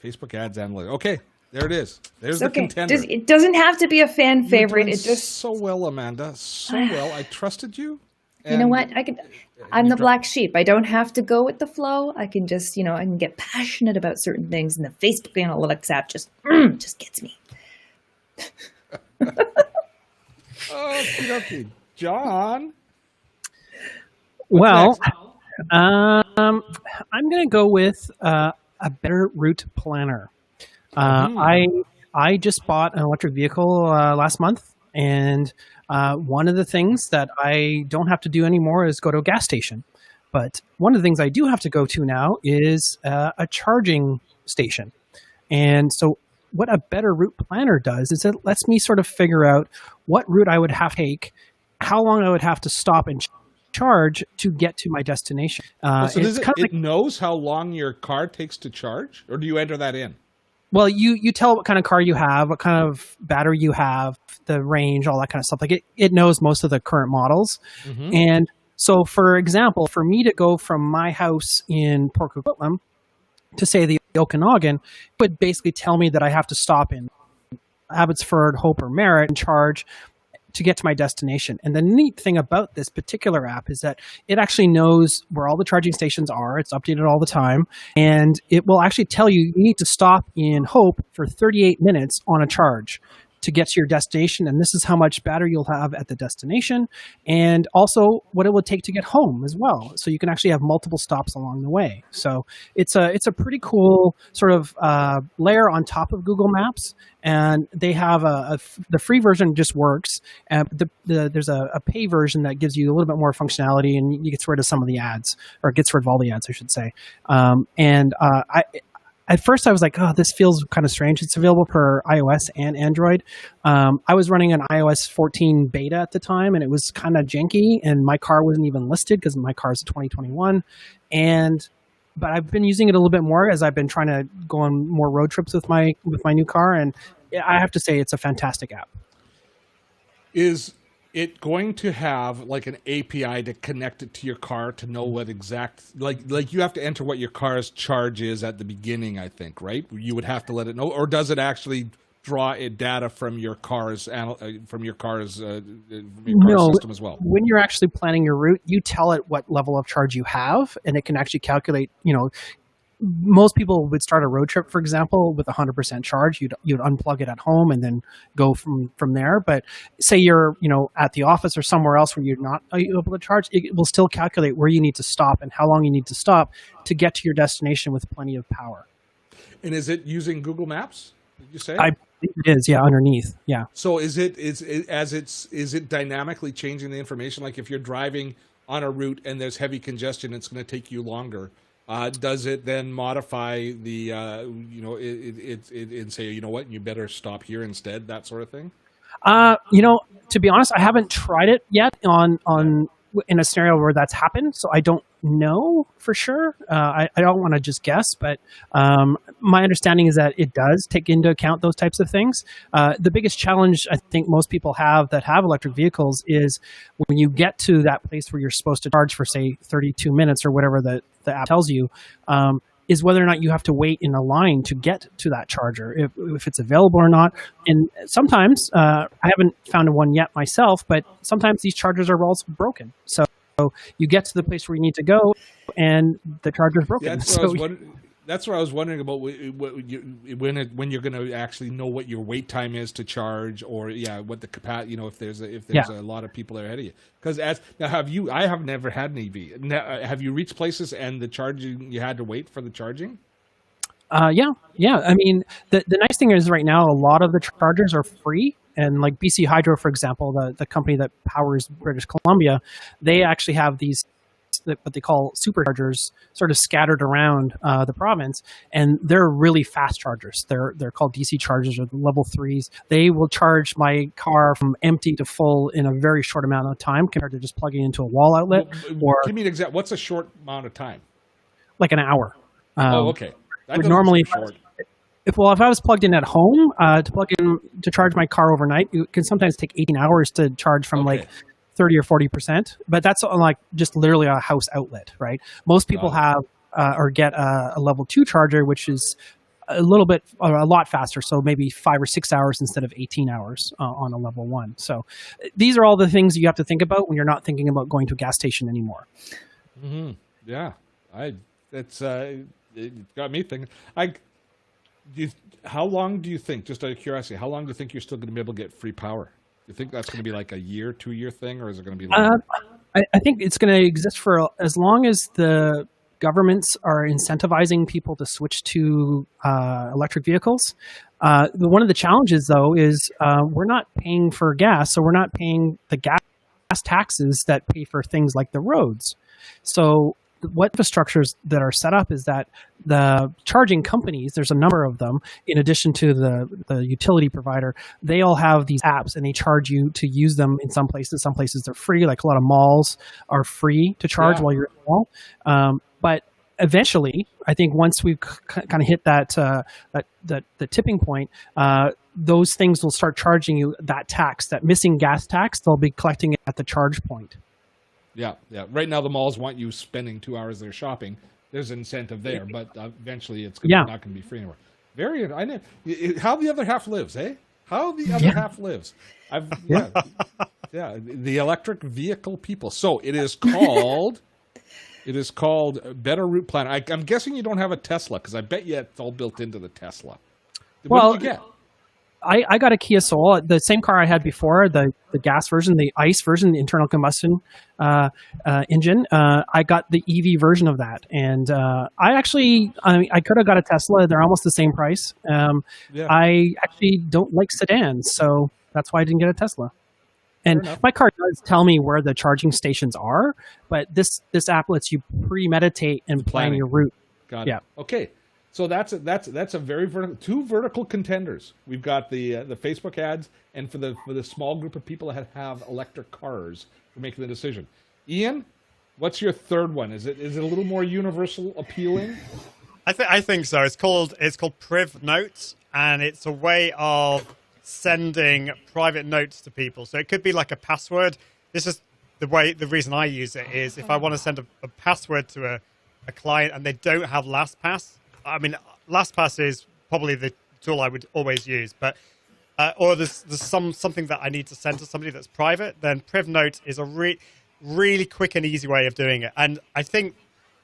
Facebook ads analytics. Okay. There it is. There's the contender. It doesn't have to be a fan favorite. It just so well, Amanda. So well. I trusted you. You know what? I'm the black sheep. I don't have to go with the flow. I can just, I can get passionate about certain things, and the Facebook Analytics app just gets me. Okay. John. Well, I'm going to go with a better route planner. I just bought an electric vehicle last month, and one of the things that I don't have to do anymore is go to a gas station. But one of the things I do have to go to now is a charging station. And so what a better route planner does is it lets me sort of figure out what route I would have to take, how long I would have to stop and charge to get to my destination. So it knows how long your car takes to charge, or do you enter that in? Well, you tell what kind of car you have, what kind of battery you have, the range, all that kind of stuff. Like it knows most of the current models. Mm-hmm. And so, for example, for me to go from my house in Port Coquitlam to, say, the Okanagan, it would basically tell me that I have to stop in Abbotsford, Hope, or Merritt and charge to get to my destination. And the neat thing about this particular app is that it actually knows where all the charging stations are. It's updated all the time. And it will actually tell you need to stop in Hope for 38 minutes on a charge to get to your destination. And this is how much battery you'll have at the destination, and also what it would take to get home as well. So you can actually have multiple stops along the way. So it's a pretty cool sort of layer on top of Google Maps. And they have the free version just works. There's a pay version that gives you a little bit more functionality, and you get rid of some of the ads, or gets rid of all the ads, I should say. At first, I was like, oh, this feels kind of strange. It's available for iOS and Android. I was running an iOS 14 beta at the time, and it was kind of janky, and my car wasn't even listed because my car is a 2021. But I've been using it a little bit more as I've been trying to go on more road trips with my new car, and I have to say it's a fantastic app. Is it going to have like an API to connect it to your car to know what exact, like you have to enter what your car's charge is at the beginning, I think, right? You would have to let it know, or does it actually draw data from your car's system as well? When you're actually planning your route, you tell it what level of charge you have, and it can actually calculate, most people would start a road trip, for example, with 100% charge. You'd unplug it at home and then go from there. But say you're at the office or somewhere else where you're not able to charge, it will still calculate where you need to stop and how long you need to stop to get to your destination with plenty of power. And is it using Google Maps? Did you say? I think it is, yeah, underneath, yeah. So is it dynamically changing the information? Like if you're driving on a route and there's heavy congestion, it's going to take you longer. Does it then modify the, and say, you know what, you better stop here instead, that sort of thing? To be honest, I haven't tried it yet in a scenario where that's happened, so I don't know for sure. I don't want to just guess, but my understanding is that it does take into account those types of things. The biggest challenge I think most people have that have electric vehicles is when you get to that place where you're supposed to charge for, say, 32 minutes or whatever the app tells you, is whether or not you have to wait in a line to get to that charger, if it's available or not. And sometimes, I haven't found one yet myself, but sometimes these chargers are also broken. So you get to the place where you need to go, and the charger's broken. That's what I was wondering about when you're going to actually know what your wait time is to charge, or what the capacity. If there's a lot of people there ahead of you. Because I have never had an EV. Now, have you reached places and the charging you had to wait for the charging? Yeah. I mean, the nice thing is right now a lot of the chargers are free. And like BC Hydro, for example, the company that powers British Columbia, they actually have these what they call superchargers sort of scattered around the province, and they're really fast chargers. They're called DC chargers, or level 3s. They will charge my car from empty to full in a very short amount of time compared to just plugging into a wall outlet. Give me an example. What's a short amount of time? Like an hour. Okay. That would normally short. If I was plugged in at home, to charge my car overnight, it can sometimes take 18 hours to charge from like 30 or 40%. But that's like just literally a house outlet, right? Most people have or get a level 2 charger, which is a lot faster. So maybe 5 or 6 hours instead of 18 hours on a level 1. So these are all the things you have to think about when you're not thinking about going to a gas station anymore. Mm-hmm. Yeah, it got me thinking. How long do you think, just out of curiosity, how long do you think you're still going to be able to get free power? Do you think that's going to be like a year, 2-year thing, or is it going to be longer? I think it's going to exist for as long as the governments are incentivizing people to switch to electric vehicles. One of the challenges, though, is we're not paying for gas, so we're not paying the gas taxes that pay for things like the roads. So what infrastructures that are set up is that the charging companies, there's a number of them, in addition to the utility provider, they all have these apps and they charge you to use them in some places. Some places they're free, like a lot of malls are free to charge while you're in the mall. But eventually, I think once we kind of hit the tipping point, those things will start charging you that tax, that missing gas tax. They'll be collecting it at the charge point. Yeah. Right now, the malls want you spending 2 hours there shopping. There's an incentive there, but eventually it's not going to be free anymore. How the other half lives, eh? How the other half lives. The electric vehicle people. So it is called. It is called Better Route Planner. I'm guessing you don't have a Tesla because I bet you it's all built into the Tesla. What did you get? I got a Kia Soul, the same car I had before, the gas version, the ICE version, the internal combustion engine. I got the EV version of that, and I could have got a Tesla. They're almost the same price. I actually don't like sedans, so that's why I didn't get a Tesla. And my car does tell me where the charging stations are, but this app lets you premeditate and plan your route. Got it. Okay. So that's a very two vertical contenders. We've got the Facebook ads, and for the small group of people that have electric cars for making the decision. Ian, what's your third one? Is it a little more universal appealing? I think so. It's called Priv Note, and it's a way of sending private notes to people. So it could be like a password. This is the reason I use it is if I want to send a password to a client and they don't have LastPass. I mean, LastPass is probably the tool I would always use, but or there's something that I need to send to somebody that's private, then Priv Note is a really quick and easy way of doing it. And I think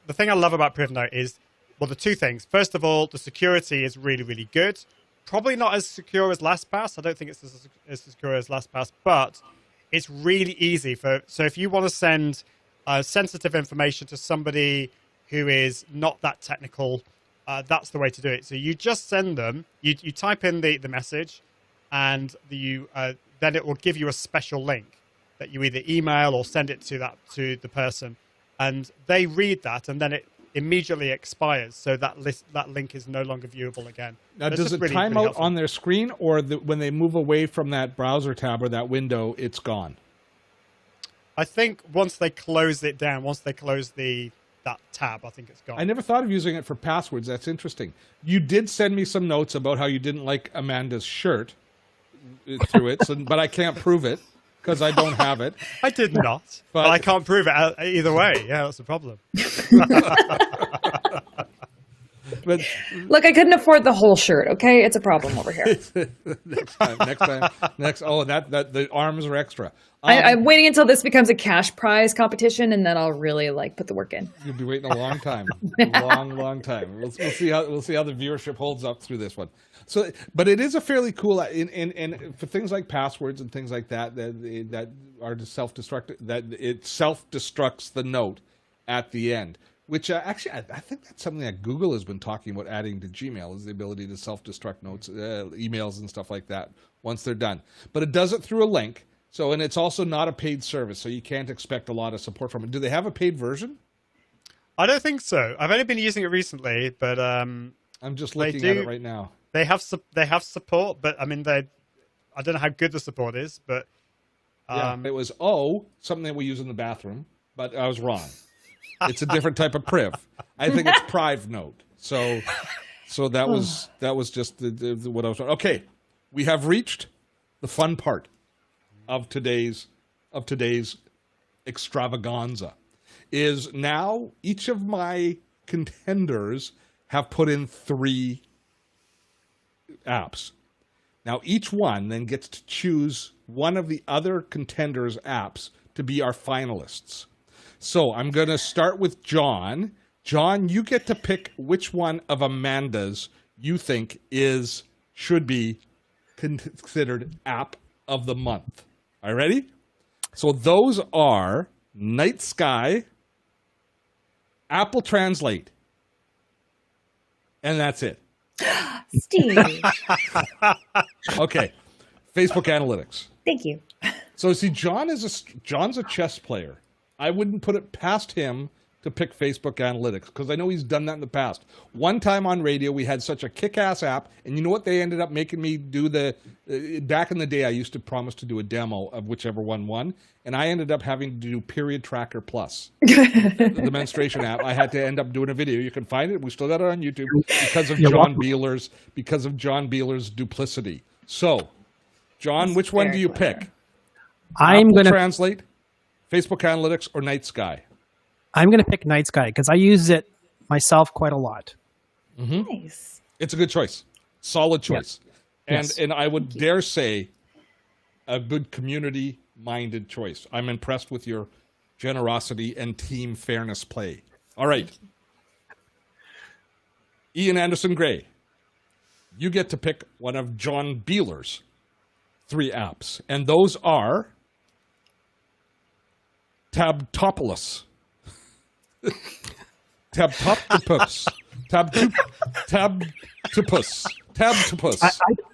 the thing I love about Priv Note is, well, the two things. First of all, the security is really, really good. Probably not as secure as LastPass. I don't think it's as secure as LastPass, but it's really easy so if you want to send sensitive information to somebody who is not that technical, that's the way to do it. So you just send them, you type in the message, and then it will give you a special link that you either email or send it to the person, and they read that, and then it immediately expires. So that link is no longer viewable again. Now, does it time out on their screen, or when they move away from that browser tab or that window, it's gone? I think once they close it down, once they close that tab, I think it's gone. I never thought of using it for passwords. That's interesting. You did send me some notes about how you didn't like Amanda's shirt through it, but I can't prove it because I don't have it. I did not, but I can't prove it either way. Yeah, that's the problem. But look, I couldn't afford the whole shirt. Okay, it's a problem over here. next time. Oh, that the arms are extra. I'm waiting until this becomes a cash prize competition, and then I'll really put the work in. You'll be waiting a long time, long time. We'll see how the viewership holds up through this one. So, but it is a fairly cool in for things like passwords and things like that are self-destruct. That it self-destructs the note at the end. Which actually, I think that's something that Google has been talking about adding to Gmail, is the ability to self-destruct notes, emails and stuff like that once they're done. But it does it through a link. So, and it's also not a paid service, so you can't expect a lot of support from it. Do they have a paid version? I don't think so. I've only been using it recently, but I'm just looking at it right now. They have support, but I mean, I don't know how good the support is, but it was something that we use in the bathroom, but I was wrong. It's a different type of Priv. I think it's Priv Note. So that was just what I was. Okay, we have reached the fun part of today's extravaganza. Is now each of my contenders have put in 3 apps. Now each one then gets to choose one of the other contenders' apps to be our finalists. So I'm going to start with John. John, you get to pick which one of Amanda's you think should be considered app of the month. All right, ready? So those are Night Sky, Apple Translate, and that's it. Steve. Okay, Facebook Analytics. Thank you. So see, John's a chess player. I wouldn't put it past him to pick Facebook Analytics because I know he's done that in the past. One time on radio, we had such a kick-ass app, and you know what they ended up making me do? Back in the day, I used to promise to do a demo of whichever one won, and I ended up having to do Period Tracker Plus, the menstruation app. I had to end up doing a video. You can find it. We still got it on YouTube because of John Beeler's duplicity. So, John, which one do you pick? I'm going to translate Facebook Analytics or Night Sky. I'm going to pick Night Sky because I use it myself quite a lot. Mm-hmm. Nice. It's a good choice. Solid choice. Yes. And I would dare say a good community-minded choice. I'm impressed with your generosity and team fairness play. All right. Ian Anderson Gray, you get to pick one of John Beeler's 3 apps. And those are TabTopus. TabTopus. TabTopus.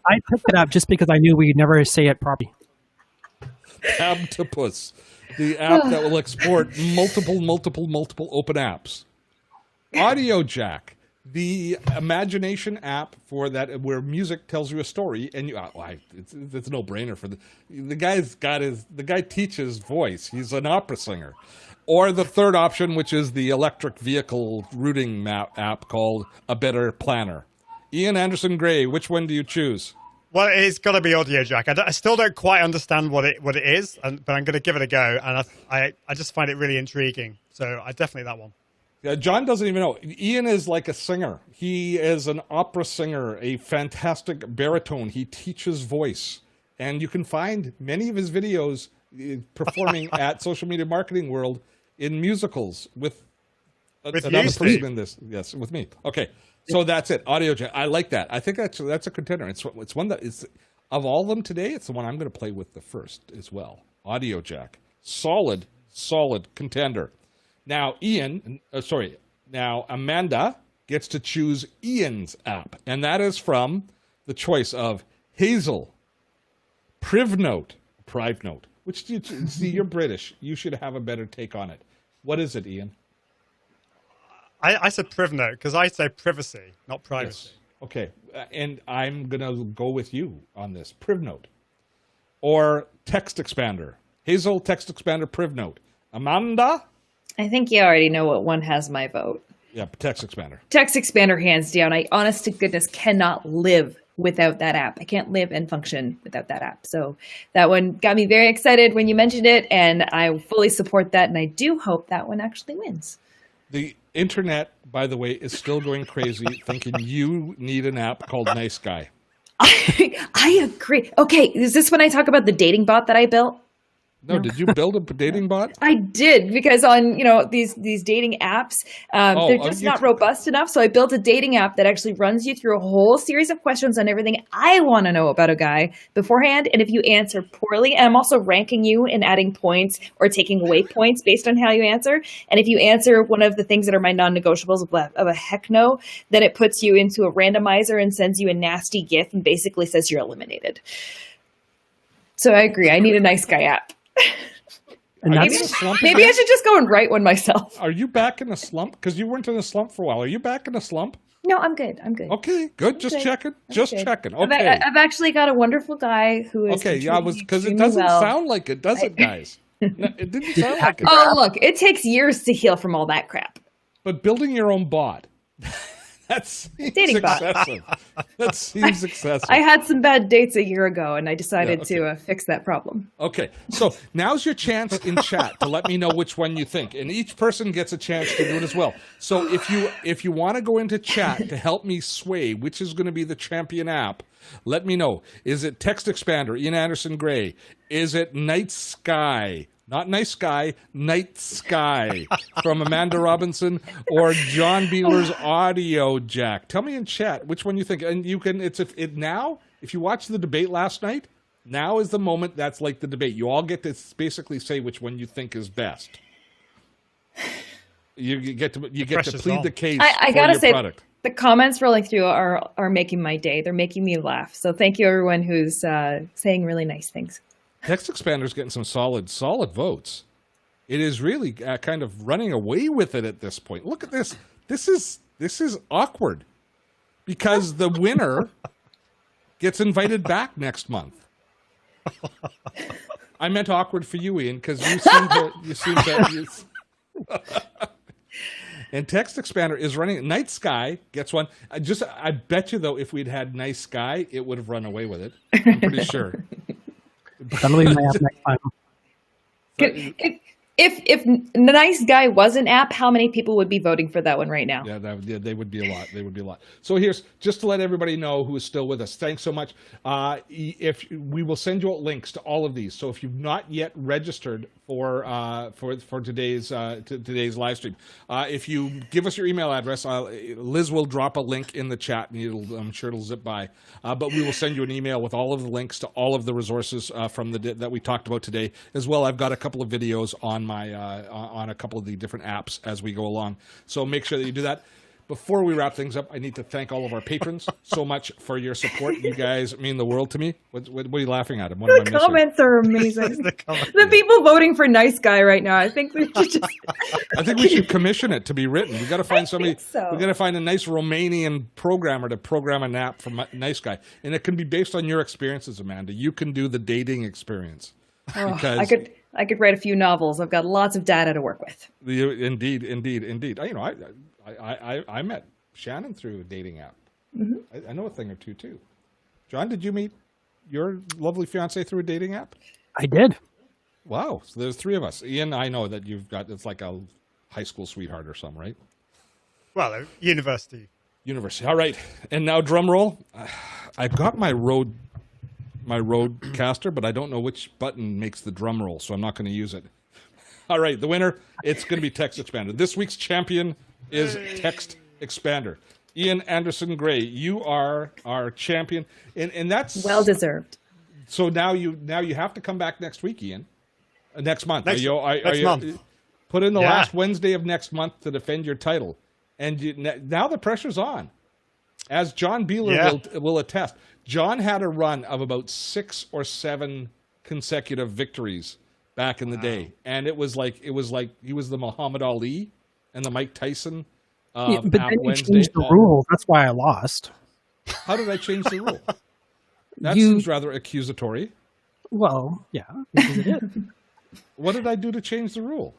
I picked it up just because I knew we'd never say it properly. TabTopus, the app that will export multiple open apps. Audio Jack, the imagination app for that where music tells you a story, and it's a no-brainer for the guy teaches voice. He's an opera singer. Or the third option, which is the electric vehicle routing map app called A Better Planner. Ian Anderson Gray, which one do you choose? Well, it's got to be Audio Jack. I still don't quite understand what it is, but I'm going to give it a go, and I just find it really intriguing. So definitely that one. Yeah, John doesn't even know. Ian is like a singer. He is an opera singer, a fantastic baritone. He teaches voice, and you can find many of his videos performing at Social Media Marketing World in musicals with another person in this. Yes, with me. Okay, so that's it. Audio Jack. I like that. I think that's a contender. It's one that is, of all of them today, it's the one I'm going to play with the first as well. Audio Jack. Solid contender. Now, Amanda gets to choose Ian's app, and that is from the choice of Hazel, Priv Note, which do you see, you're British. You should have a better take on it. What is it, Ian? I said Priv Note because I say privacy, not privacy. Yes. Okay, and I'm going to go with you on this. Priv Note. Or Textexpander. Hazel, Textexpander, Priv Note. Amanda? I think you already know what one has my vote. Yeah, Textexpander. Textexpander, hands down. I honest to goodness cannot live without that app. I can't live and function without that app. So that one got me very excited when you mentioned it, and I fully support that, and I do hope that one actually wins. The internet, by the way, is still going crazy thinking you need an app called Nice Guy. I agree. Okay, is this when I talk about the dating bot that I built? No, did you build a dating bot? I did, because on these dating apps, they're just not robust enough. So I built a dating app that actually runs you through a whole series of questions on everything I want to know about a guy beforehand. And if you answer poorly, and I'm also ranking you and adding points or taking away points based on how you answer. And if you answer one of the things that are my non-negotiables of a heck no, then it puts you into a randomizer and sends you a nasty GIF and basically says you're eliminated. So I agree. I need a Nice Guy app. Maybe I should just go and write one myself. Are you back in a slump? Because you weren't in a slump for a while. Are you back in a slump? No, I'm good. Okay, good. Just checking. Checking. Okay. I've actually got a wonderful guy who is. Okay, yeah, because it doesn't sound like it, does it, guys? No, it didn't sound like it. Oh, look, it takes years to heal from all that crap. But building your own bot. That seems excessive. That seems excessive. I had some bad dates a year ago, and I decided to fix that problem. Okay, so now's your chance in chat to let me know which one you think, and each person gets a chance to do it as well. So if you want to go into chat to help me sway which is going to be the champion app, let me know. Is it Textexpander, Ian Anderson Gray? Is it Night Sky? Not Nice Guy, Night Sky from Amanda Robinson, or John Beeler's Audio Jack. Tell me in chat which one you think. And you can, now, if you watched the debate last night, now is the moment that's like the debate. You all get to basically say which one you think is best. You get to plead the case I for gotta your say, product. The comments rolling through are making my day. They're making me laugh. So thank you, everyone who's saying really nice things. Textexpander's getting some solid votes. It is really kind of running away with it at this point. Look at this. This is awkward because the winner gets invited back next month. I meant awkward for you, Ian, because you seem to. And Textexpander is running. Night Sky gets one. I bet you though, if we'd had Nice Sky, it would have run away with it. I'm pretty sure. That'll be my app next time. If Nice Guy was an app, how many people would be voting for that one right now? Yeah, they would be a lot. They would be a lot. So here's just to let everybody know who is still with us. Thanks so much. If we will send you out links to all of these. So if you've not yet registered for today's live stream, if you give us your email address, Liz will drop a link in the chat, and I'm sure it'll zip by. But we will send you an email with all of the links to all of the resources from that we talked about today. As well, I've got a couple of videos on on a couple of the different apps as we go along. So make sure that you do that. Before we wrap things up, I need to thank all of our patrons so much for your support. You guys mean the world to me. What are you laughing at? What am I missing? The comments are amazing. The people voting for Nice Guy right now, I think we should just... I think we should commission it to be written. We got to find somebody. So. We got to find a nice Romanian programmer to program an app for Nice Guy, and it can be based on your experiences, Amanda. You can do the dating experience. I could write a few novels. I've got lots of data to work with. Indeed. I met Shannon through a dating app. Mm-hmm. I know a thing or two too. John, did you meet your lovely fiance through a dating app? I did. Wow. So there's three of us. Ian, I know that you've got, it's like a high school sweetheart or something, right? Well, university. All right. And now drum roll. I've got my Rodecaster, but I don't know which button makes the drum roll, so I'm not going to use it. All right, the winner, it's going to be Textexpander. This week's champion is Textexpander. Ian Anderson Gray, you are our champion, and that's well deserved. So now you have to come back next week, Ian. Next month. Next month. Put in the last Wednesday of next month to defend your title, and now the pressure's on, as John Beeler will attest. John had a run of about 6 or 7 consecutive victories back in the day, and it was like he was the Muhammad Ali and the Mike Tyson. But then you changed the rules. That's why I lost. How did I change the rule? That seems rather accusatory. Well, yeah, because it is. What did I do to change the rule?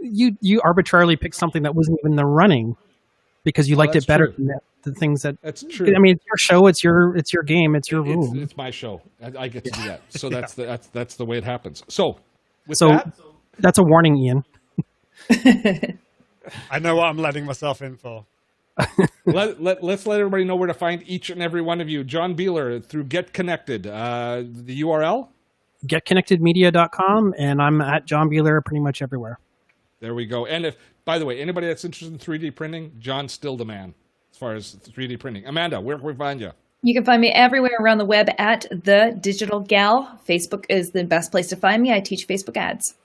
You arbitrarily picked something that wasn't even the running because you liked it better than the things that. That's true. I mean, it's your show. It's your game. It's your rule. It's my show. I get to do that. So that's the way it happens. So that's a warning, Ian. I know what I'm letting myself in for. Let's let everybody know where to find each and every one of you. John Beeler through Get Connected. The URL? GetConnectedMedia.com, and I'm at John Beeler pretty much everywhere. There we go. And if, by the way, anybody that's interested in 3D printing, John's still the man as far as 3D printing. Amanda, where can we find you? You can find me everywhere around the web at The Digital Gal. Facebook is the best place to find me. I teach Facebook ads.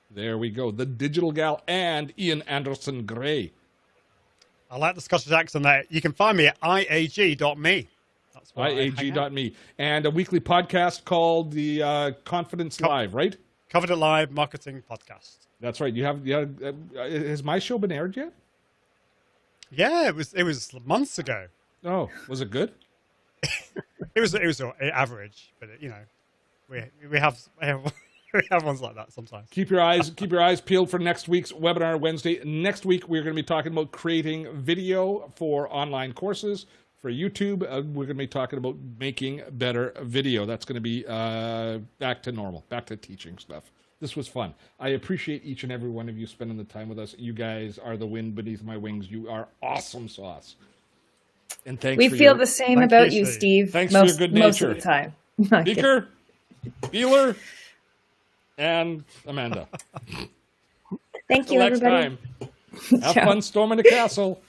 There we go. The Digital Gal and Ian Anderson Gray. I like the Scottish accent there. You can find me at iag.me. That's iag.me. And a weekly podcast called the Confidence Live, right? Confident Live Marketing Podcast. That's right. Has my show been aired yet? Yeah, it was months ago. Oh, was it good? It was average, but we have ones like that sometimes. Keep your eyes peeled for next week's webinar Wednesday. Next week we're going to be talking about creating video for online courses for YouTube. We're going to be talking about making better video. That's going to be back to normal, back to teaching stuff. This was fun. I appreciate each and every one of you spending the time with us. You guys are the wind beneath my wings. You are awesome sauce. And thanks. We feel the same about you, Steve. Thanks for your good nature. Most of the time. Beaker, Beeler, and Amanda. Thank you, Till next everybody. time. Have fun storming the castle.